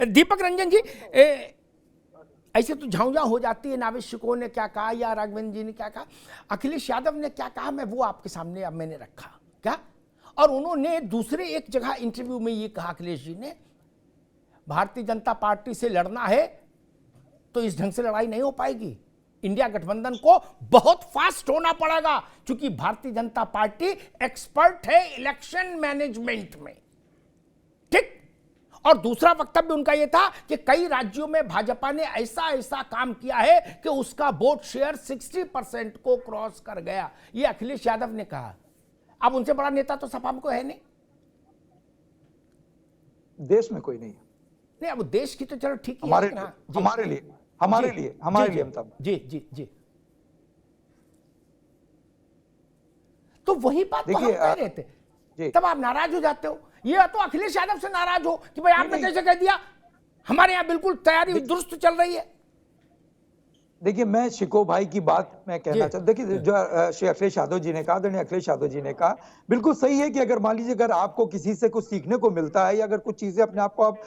दीपक रंजन जी, ऐसे तो झांझा हो जाती है, नावेद शिकोह ने क्या कहा या राघवेंद्र जी ने क्या कहा, अखिलेश यादव ने क्या कहा, मैं वो आपके सामने अब मैंने रखा क्या। और उन्होंने दूसरे एक जगह इंटरव्यू में ये कहा, अखिलेश जी ने, भारतीय जनता पार्टी से लड़ना है तो इस ढंग से लड़ाई नहीं हो पाएगी, इंडिया गठबंधन को बहुत फास्ट होना पड़ेगा, क्योंकि भारतीय जनता पार्टी एक्सपर्ट है इलेक्शन मैनेजमेंट में। ठीक। और दूसरा वक्तव्य उनका यह था कि कई राज्यों में भाजपा ने ऐसा ऐसा काम किया है कि उसका वोट शेयर 60% को क्रॉस कर गया, यह अखिलेश यादव ने कहा। अब उनसे बड़ा नेता तो सपा में कोई है नहीं, देश में कोई नहीं है। नहीं, अब देश की तो चलो ठीक है, हमारे लिए अमिताभ जी जी जी। तो वही बात तो हम कह रहे थे, तब आप नाराज हो जाते हो। ये तो अखिलेश यादव से नाराज हो कि भाई आपने कैसे कह दिया, हमारे यहाँ बिल्कुल तैयारी दुरुस्त चल रही है। देखिए, मैं शिकोह भाई की बात मैं कहना चाहता हूं, देखिए जो श्री अखिलेश यादव जी ने कहा, आदरणीय अखिलेश यादव जी ने कहा, बिल्कुल सही है कि अगर मान लीजिए अगर आपको किसी से कुछ सीखने को मिलता है या अगर कुछ चीजें अपने आप को आप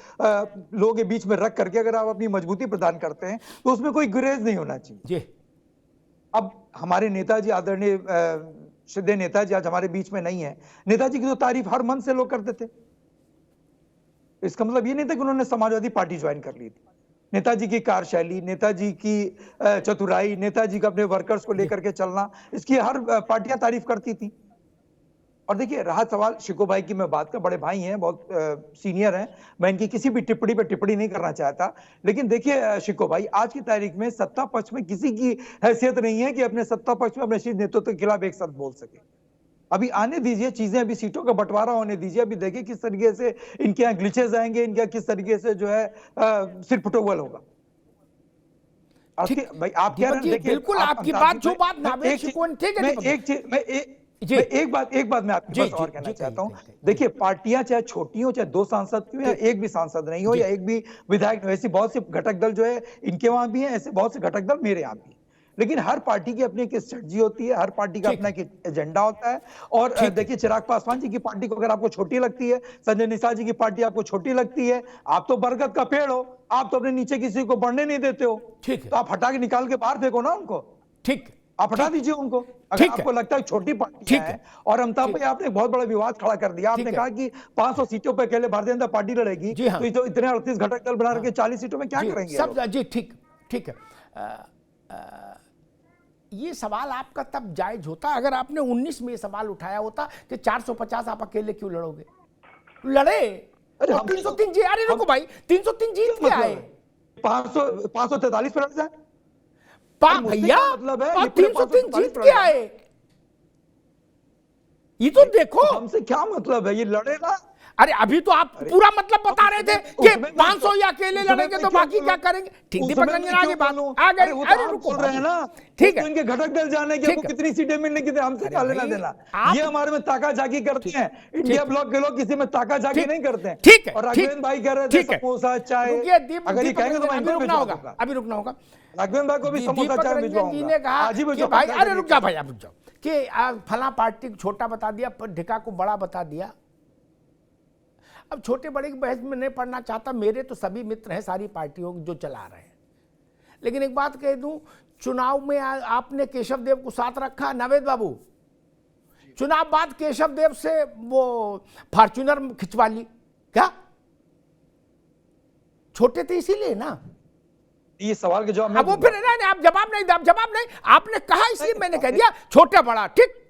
लोगों के बीच में रख करके अगर आप अपनी मजबूती प्रदान करते हैं तो उसमें कोई गुरेज नहीं होना चाहिए। अब हमारे नेताजी, आदरणीय श्रद्धेय नेताजी आज हमारे बीच में नहीं है, नेताजी की तो तारीफ हर मन से लोग करते थे। इसका मतलब ये नहीं था कि उन्होंने समाजवादी पार्टी ज्वाइन कर ली थी। नेताजी की कार्यशैली, नेताजी की चतुराई, नेताजी का अपने वर्कर्स को लेकर के चलना, इसकी हर पार्टियां तारीफ करती थी। और देखिए, रहा सवाल शिकोह भाई की, मैं बात का, बड़े भाई हैं, बहुत सीनियर हैं, मैं इनकी किसी भी टिप्पणी पे टिप्पणी नहीं करना चाहता, लेकिन देखिए शिकोह भाई, आज की तारीख में सत्ता पक्ष में किसी की हैसियत नहीं है कि अपने सत्ता पक्ष में अपने शीर्ष नेतृत्व के खिलाफ एक शब्द बोल सके। अभी आने दीजिए चीजें, अभी सीटों का बंटवारा होने दीजिए, अभी देखिए किस तरीके से इनके यहाँ ग्लिचेस आएंगे, इनके किस तरीके से जो है सिर फुटोवल होगा। भाई आप कह रहे हैं, बिल्कुल आपकी बात, जो बात नावेद शिकोह ने, ठीक है, एक बात मैं आपके पास और कहना चाहता हूं। देखिए, पार्टियां चाहे छोटी हो, चाहे 2 सांसद की हो या एक भी सांसद नहीं हो या एक भी विधायक, ऐसे बहुत से घटक दल जो है इनके वहां भी है, ऐसे बहुत से घटक दल मेरे यहाँ भी, लेकिन हर पार्टी की अपनी एक स्ट्रेटजी होती है, हर पार्टी का अपना एक एजेंडा होता है। और देखिए, चिराग पासवान जी की पार्टी को अगर आपको छोटी लगती है, संजय निषाद जी की पार्टी आपको छोटी लगती है, आप तो बरगद का पेड़ हो, आप तो अपने नीचे किसी को बढ़ने नहीं देते हो, तो आप हटा के निकाल के बाहर फेंको ना उनको। ठीक, आप हटा दीजिए उनको, अगर आपको लगता है छोटी पार्टी है। और अमिताभ भाई, आपने बहुत बड़ा विवाद खड़ा कर दिया, आपने कहा कि 500 सीटों पर अकेले भारतीय जनता पार्टी लड़ेगी, तो इतने 38 घटक दल बना रखे 40 सीटों में क्या करेंगे सब। जी ठीक है। ये सवाल आपका तब जायज होता अगर आपने 19 में ये सवाल उठाया होता कि 450 आप अकेले क्यों लड़ोगे, लड़े। 303 जी, अरे रुको भाई, 303 जीत के आए, 543 पर लड़ जाए भैया, मतलब है 303 जीत के आए, ये तो देखो। हमसे क्या मतलब है, ये लड़े ना। अरे अभी तो आप पूरा मतलब बता रहे थे कि 500 या अकेले लड़ेंगे तो बाकी क्या करेंगे। ठीक, दीपक रंजन आगे बात आ गई। अरे रुको, रहे ना, ठीक है, इनके घटक दल जाने के कितनी सीटें मिलने की, हमसे क्या लेना देना। ये हमारे में ताका झाकी करते हैं, इंडिया ब्लॉक के लोग किसी में ताका झाकी नहीं करते हैं। ठीक है, और राघवेंद्र भाई कह रहे थे समोसा चाय, अगर ये कहेंगे तो अभी रुकना होगा, अभी रुकना होगा। राघवेंद्र भाई को भी समोसा चाय भिजवाऊंगा, आज ही भिजवाऊंगा। भाई अरे रुक जा भाई, आप रुक जाओ कि फला पार्टी को छोटा बता दिया, ढिका को बड़ा बता दिया। अब छोटे बड़े की बहस में नहीं पढ़ना चाहता, मेरे तो सभी मित्र हैं सारी पार्टियों जो चला रहे हैं, लेकिन एक बात कह दूं, चुनाव में आपने केशव देव को साथ रखा, नावेद बाबू, चुनाव बाद केशव देव से वो फॉर्च्यूनर खिंचवा ली क्या? छोटे थे इसीलिए ना। ये सवाल के जवाब अब वो फिर नहीं, आप जवाब नहीं, आपने कहा इसलिए मैंने कह दिया छोटा बड़ा। ठीक,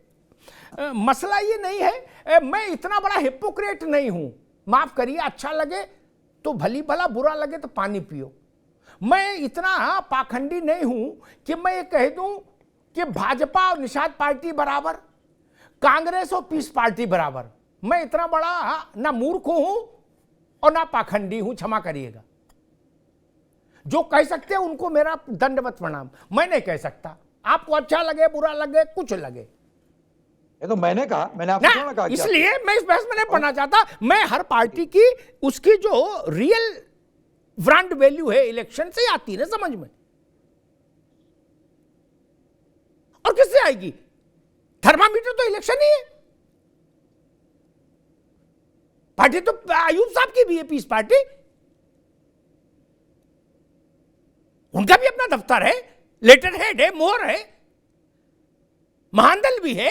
मसला ये नहीं है, मैं इतना बड़ा हिपोक्रेट नहीं हूं, माफ करिए, अच्छा लगे तो भली भला, बुरा लगे तो पानी पियो। मैं इतना पाखंडी नहीं हूं कि मैं ये कह दूं कि भाजपा और निषाद पार्टी बराबर, कांग्रेस और पीस पार्टी बराबर। मैं इतना बड़ा ना मूर्ख हूं और ना पाखंडी हूं, क्षमा करिएगा। जो कह सकते हैं उनको मेरा दंडवत प्रणाम, मैं नहीं कह सकता। आपको अच्छा लगे, बुरा लगे, कुछ लगे, ये तो मैंने कहा, मैंने आपको कहा, इसलिए मैं इस बहस में नहीं पढ़ना चाहता। मैं हर पार्टी की उसकी जो रियल ब्रांड वैल्यू है इलेक्शन से आती है समझ में, और किससे आएगी? थर्मामीटर तो इलेक्शन ही है। पार्टी तो आयूब साहब की भी है, पीस पार्टी, उनका भी अपना दफ्तर है, लेटर हेड है, मोहर है, महानदल भी है,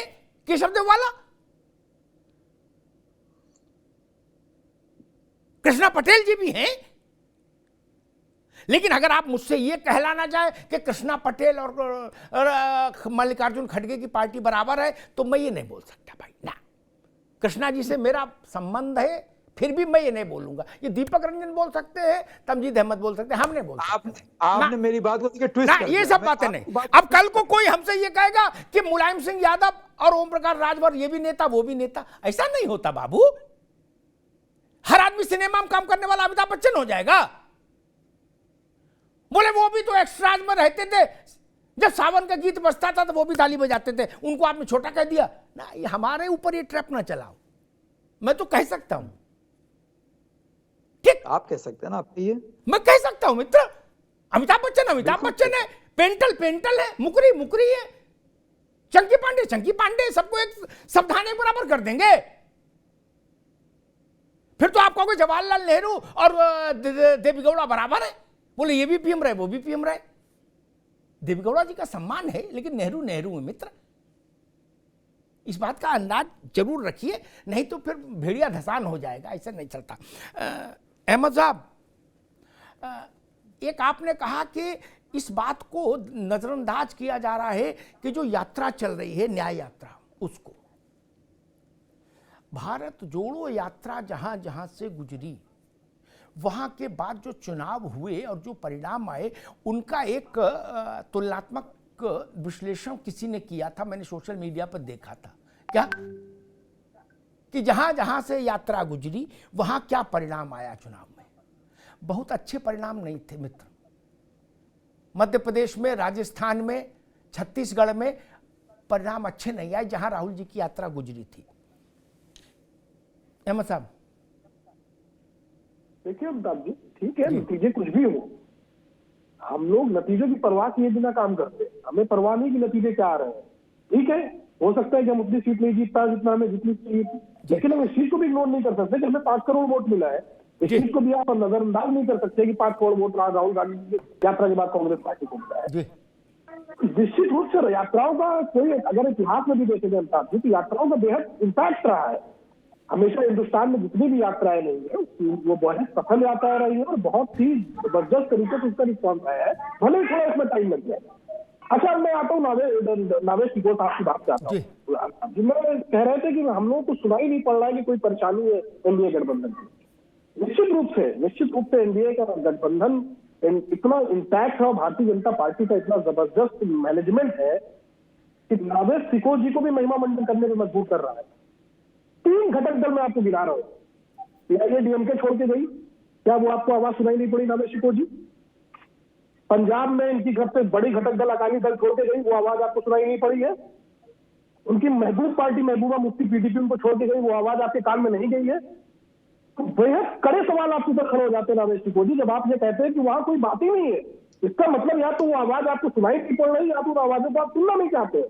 केशव देव वाला, कृष्णा पटेल जी भी हैं। लेकिन अगर आप मुझसे यह कहलाना चाहे कि कृष्णा पटेल और मल्लिकार्जुन खड़गे की पार्टी बराबर है, तो मैं ये नहीं बोल सकता भाई ना। कृष्णा जी से मेरा संबंध है, फिर भी मैं ये नहीं बोलूंगा। ये दीपक रंजन बोल सकते हैं, तमजीद अहमद बोल सकते हैं, हम नहीं बोल सकते। आपने मेरी बात को ट्विस्ट कर ये दिया। सब बातें नहीं। अब कल को कोई हमसे ये कहेगा कि मुलायम सिंह यादव और ओम प्रकाश राजभर ये भी नेता वो भी नेता, ऐसा नहीं होता बाबू। हर आदमी सिनेमा में काम करने वाला अमिताभ बच्चन हो जाएगा? बोले वो भी तो एक्स्ट्राज में रहते थे, जब सावन का गीत बजता था तो वो भी ताली बजाते थे, उनको आपने छोटा कह दिया ना। ये हमारे ऊपर ये ट्रैप ना चलाओ, मैं तो कह सकता हूं। ठीक, आप कह सकते हैं ना, आप कहिए। मैं कह सकता हूं मित्र, अमिताभ बच्चन है, पेंटल है, मुकरी है, चंकी पांडे, सबको एक सावधानी बराबर कर देंगे। फिर तो आप कहोगे जवाहरलाल नेहरू और देवेगौड़ा बराबर है। बोले ये भी पीएम रहे, वो भी पीएम रहे। देवेगौड़ा जी का सम्मान है, लेकिन नेहरू है मित्र। इस बात का अंदाज जरूर रखिए, नहीं तो फिर भेड़िया धसान हो जाएगा, ऐसा नहीं चलता। अहमद साहब, एक आपने कहा कि इस बात को नजरअंदाज किया जा रहा है कि जो यात्रा चल रही है, न्याय यात्रा, उसको भारत जोड़ो यात्रा जहां जहां से गुजरी, वहां के बाद जो चुनाव हुए और जो परिणाम आए, उनका एक तुलनात्मक विश्लेषण किसी ने किया था, मैंने सोशल मीडिया पर देखा था। क्या कि जहां जहां से यात्रा गुजरी वहां क्या परिणाम आया चुनाव में? बहुत अच्छे परिणाम नहीं थे मित्र। मध्य प्रदेश में, राजस्थान में, छत्तीसगढ़ में परिणाम अच्छे नहीं आए जहां राहुल जी की यात्रा गुजरी थी। अहमद साहब, देखिए अमिताभ जी, ठीक है, नतीजे कुछ भी हो, हम लोग नतीजों की परवाह किए बिना काम करते हैं। हमें परवाह नहीं कि नतीजे क्या आ रहे हैं। ठीक है, हो सकता है कि हम उतनी सीट नहीं जीत पाए जितना हमें जीतनी चाहिए, लेकिन हम इस चीज को भी इग्नोर नहीं कर सकते कि हमें 5 करोड़ वोट मिला है। इस चीज को भी आप नजरअंदाज नहीं कर सकते कि 5 करोड़ वोट राहुल गांधी की यात्रा के बाद कांग्रेस पार्टी को मिला है। निश्चित रूप से यात्राओं का कोई, अगर इतिहास में भी देखे जाए अमिताभ जी, तो यात्राओं का बेहद इम्पैक्ट रहा है। हमेशा हिंदुस्तान में जितनी भी यात्राएं नहीं है वो बहुत सफल यात्राएं रही है और बहुत ही जबरदस्त तरीके से उसका रिस्पॉन्स आया है, भले ही थोड़ा इसमें टाइम लग जाए। अच्छा, मैं आता हूँ नावेश टिकोट आपकी बात से आता हूँ। जिनमें कह रहे थे कि हम लोगों को सुनाई नहीं पड़ रहा है कि कोई परेशानी है एनडीए गठबंधन की। निश्चित रूप से एनडीए का गठबंधन इतना इंटैक्ट है और भारतीय जनता पार्टी का इतना जबरदस्त मैनेजमेंट है कि नावेश टिकोट जी को भी महिमा मंडन करने में मजबूर कर रहा है। 3 घटक दल में आपको गिरा रहा हूं। एआईएडीएमके छोड़ के गई, क्या वो आपको आवाज सुनाई नहीं पड़ी नावेश टिकोट जी? पंजाब में इनकी सबसे बड़ी घटक दल अकाली दल छोड़ के गई, वो आवाज आपको सुनाई नहीं पड़ी है? उनकी महबूब पार्टी महबूबा मुफ्ती पीडीपी उनको छोड़ के गई, वो आवाज आपके कान में नहीं गई है? तो बेहद कड़े सवाल आपके ऊपर खड़े हो जाते हैं नावेश टिकोट जी, जब आप ये कहते हैं कि वहां कोई बात ही नहीं है। इसका मतलब या तो वो आवाज आपको सुनाई नहीं पड़ रही, या तो आवाजों को आप सुनना नहीं चाहते।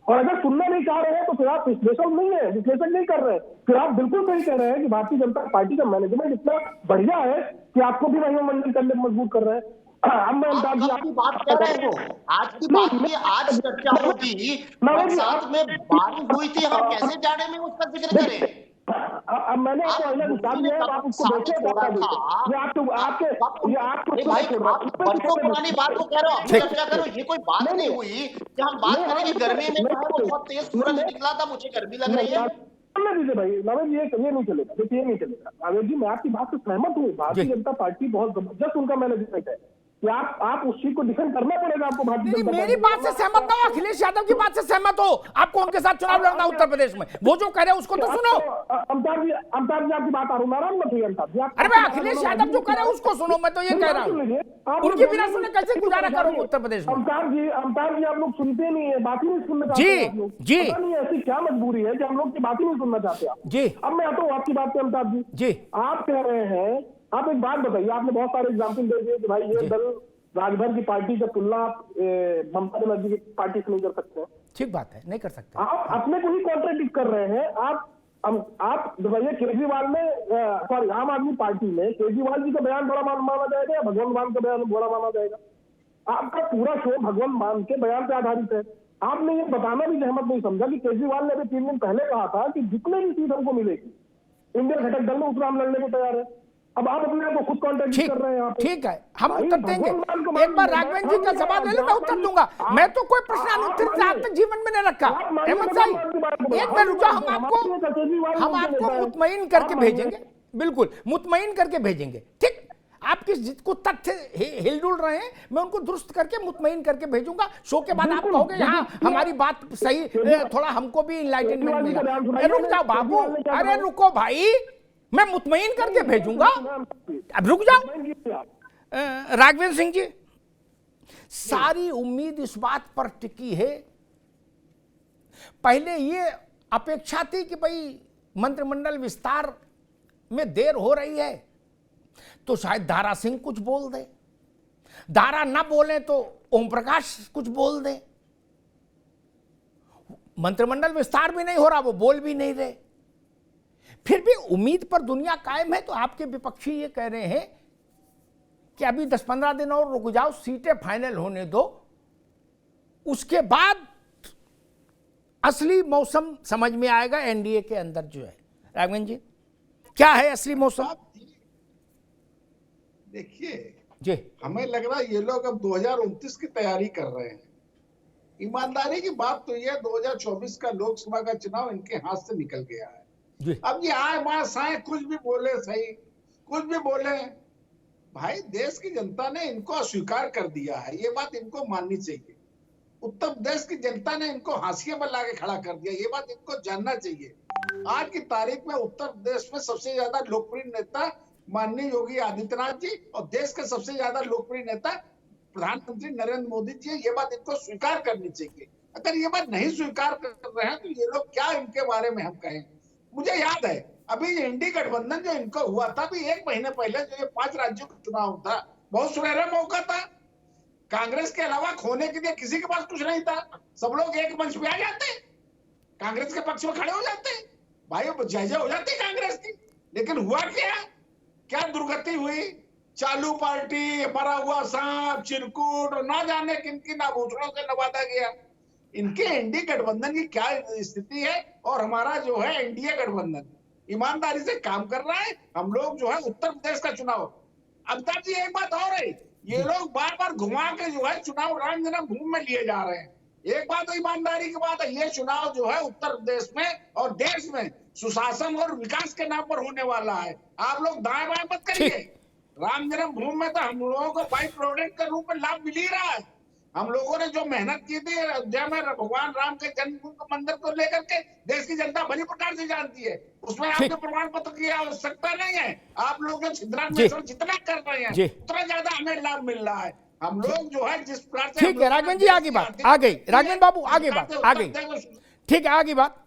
और अगर सुनना नहीं चाह रहे हैं तो फिर आप विश्लेषण नहीं कर रहे, फिर आप बिल्कुल सही कह रहे हैं कि भारतीय जनता पार्टी का मैनेजमेंट इतना बढ़िया है कि आपको भी महिमा मंडन करने में मजबूर कर रहे हैं। आपकी बात कर रहे हैं, आज की बात में आज चर्चा होगी, बरसात में बारिश हुई थी, हम कैसे जाने में उसका जिक्र करें? अब मैंने आपको अगला हिसाब दिया है, आप उसको देखें। बरसों पुरानी बात को कह रहे हो, अभी चर्चा करो। ये कोई बात नहीं हुई कि हम बात करेंगे गर्मी में, वो बहुत तेज सूरज निकला था, मुझे गर्मी लग रही है। दीजिए भाई नावेश जी, ये नहीं चलेगा, देखिए ये नहीं चलेगा। नावेश जी, मैं आपकी बात से सहमत हूँ, भारतीय जनता पार्टी बहुत जबरदस्त उनका मैनेजमेंट है कि आप उस चीज को डिफेंड करना पड़ेगा आपको। भारतीय जनता मेरी बात से सहमत हो, अखिलेश यादव की बात से सहमत हो, आपको उनके साथ चुनाव लड़ना उत्तर प्रदेश में, वो जो कह रहे हैं उसको तो सुनो। अमिताभ जी आपकी बात आ रही, नाराज मत हुई अमिताभ जी। अरे मैं अखिलेश यादव जो कह रहे हैं उसको सुनो, मैं तो ये कह रहा हूँ, उनकी बिना सुने कैसे गुजारा करूंगा उत्तर प्रदेश में? अमिताभ जी आप लोग सुनते नहीं है, बात ही नहीं सुनना चाहते जी, पता नहीं ऐसी क्या मजबूरी है कि हम लोग की बात ही नहीं सुनना चाहते आप जी। अब मैं आता हूँ आपकी बात पे अमिताभ जी, आप कह रहे हैं, आप एक बात बताइए, आपने बहुत सारे एग्जाम्पल दे दिए कि भाई ये दल राजभर की पार्टी का तुलना ममता बनर्जी की पार्टी से नहीं कर सकते। ठीक बात है, नहीं कर सकते। आप अपने को ही कॉन्ट्रडिक्ट कर रहे हैं। आप बताइए, केजरीवाल में आम आदमी पार्टी में केजरीवाल जी का बयान बड़ा माना जाएगा या भगवंत मान का बयान बड़ा माना जाएगा? आपका पूरा शो भगवान मान के बयान पे आधारित है। आपने ये बताना भी जहमत नहीं समझा कि केजरीवाल ने अभी 3 दिन पहले कहा था कि जितने भी सीट हमको मिलेगी इंडियन घटक दल में उतना हम लड़ने को तैयार है। अब आप अपने आप को खुद कॉन्ट्रैक्ट ठीक कर रहे हैं यहाँ पे। ठीक है, हम भाई, उत्तर देंगे। भगवान को एक बार मान राघवेंद्र लीजिए, जी का सवाल ले लो, मैं उत्तर दूंगा। मैं तो कोई प्रश्नानुत्तर आज तक जीवन में नहीं रखा। अहमद साहब एक बार रुका, हम आपको मुतमईन करके भेजेंगे, बिल्कुल मुतमईन करके भेजेंगे। ठीक, आप किस जिसको तथ्य हिलडुल रहे हैं मैं उनको दुरुस्त करके मुतमईन करके भेजूंगा। शो के बाद आप कहोगे हाँ हमारी बात सही, थोड़ा हमको भी इनलाइटनमेंट मिला। रुक जाओ बाबू, अरे रुको भाई, मैं मुतमईन करके भेजूंगा। अब रुक जाओ राघवेंद्र सिंह जी, सारी उम्मीद इस बात पर टिकी है, पहले ये अपेक्षा थी कि भाई मंत्रिमंडल विस्तार में देर हो रही है तो शायद दारा सिंह कुछ बोल दे, दारा ना बोले तो ओम प्रकाश कुछ बोल दे। मंत्रिमंडल विस्तार भी नहीं हो रहा, वो बोल भी नहीं रहे, फिर भी उम्मीद पर दुनिया कायम है। तो आपके विपक्षी ये कह रहे हैं कि अभी 10-15 दिन और रुक जाओ, सीटें फाइनल होने दो, उसके बाद असली मौसम समझ में आएगा एनडीए के अंदर जो है। राघवेंद्र जी, क्या है असली मौसम? देखिए जी, हमें लग रहा है ये लोग अब 2029 की तैयारी कर रहे हैं। ईमानदारी की बात तो ये 2024 का लोकसभा का चुनाव इनके हाथ से निकल गया है जी। अब ये आए मास आए, कुछ भी बोले सही, कुछ भी बोले, भाई देश की जनता ने इनको अस्वीकार कर दिया है, ये बात इनको माननी चाहिए। उत्तर प्रदेश की जनता ने इनको हाशिए पर लाके खड़ा कर दिया, ये बात इनको जानना चाहिए। आज की तारीख में उत्तर प्रदेश में सबसे ज्यादा लोकप्रिय नेता माननीय योगी आदित्यनाथ जी और देश के सबसे ज्यादा लोकप्रिय नेता प्रधानमंत्री नरेंद्र मोदी जी, ये बात इनको स्वीकार करनी चाहिए। अगर ये बात नहीं स्वीकार कर रहे हैं तो ये लोग क्या इनके बारे में हम कहें। मुझे याद है अभी ये इंडी गठबंधन जो इनको हुआ था, अभी 1 महीने पहले जो ये 5 राज्यों का चुनाव था, बहुत सुनहरा मौका था। कांग्रेस के अलावा खोने के लिए किसी के पास कुछ नहीं था, सब लोग एक मंच पे आ जाते, कांग्रेस के पक्ष में खड़े हो जाते, भाई जय जय हो जाती कांग्रेस की। लेकिन हुआ क्या दुर्गति हुई, चालू पार्टी, मरा हुआ सांप, चिरकुट और ना जाने किन किन आभूषणों से नवाजा गया। इनके एनडीए गठबंधन की क्या स्थिति है और हमारा जो है एनडीए गठबंधन ईमानदारी से काम कर रहा है। हम लोग जो है उत्तर प्रदेश का चुनाव, अमिताभ जी एक बात और है, ये लोग बार बार घुमा के जो है चुनाव राम जन्मभूमि में लिए जा रहे हैं। एक बात तो ईमानदारी की बात है, ये चुनाव जो है उत्तर प्रदेश में और देश में सुशासन और विकास के नाम पर होने वाला है। आप लोग दाएं बाएं मत करिए। राम जन्मभूमि में तो हम लोगों को बाई प्रोडक्ट के रूप में लाभ मिल ही रहा है। हम लोगों ने जो मेहनत की थी अयोध्या में भगवान राम के जन्मभूमि मंदिर को लेकर के, देश की जनता भली प्रकार से जानती है, उसमें आपके प्रमाण पत्र की आवश्यकता नहीं है। आप लोग जो छिद्रान्वेषण जितना कर रहे हैं उतना ज्यादा हमें लाभ मिल रहा है। हम लोग जो है जिस प्रकार से, ठीक है राघवेंद्र जी, आगे बात आ गई, राघवेंद्र बाबू आगे बात आ गई, ठीक है आगे बात।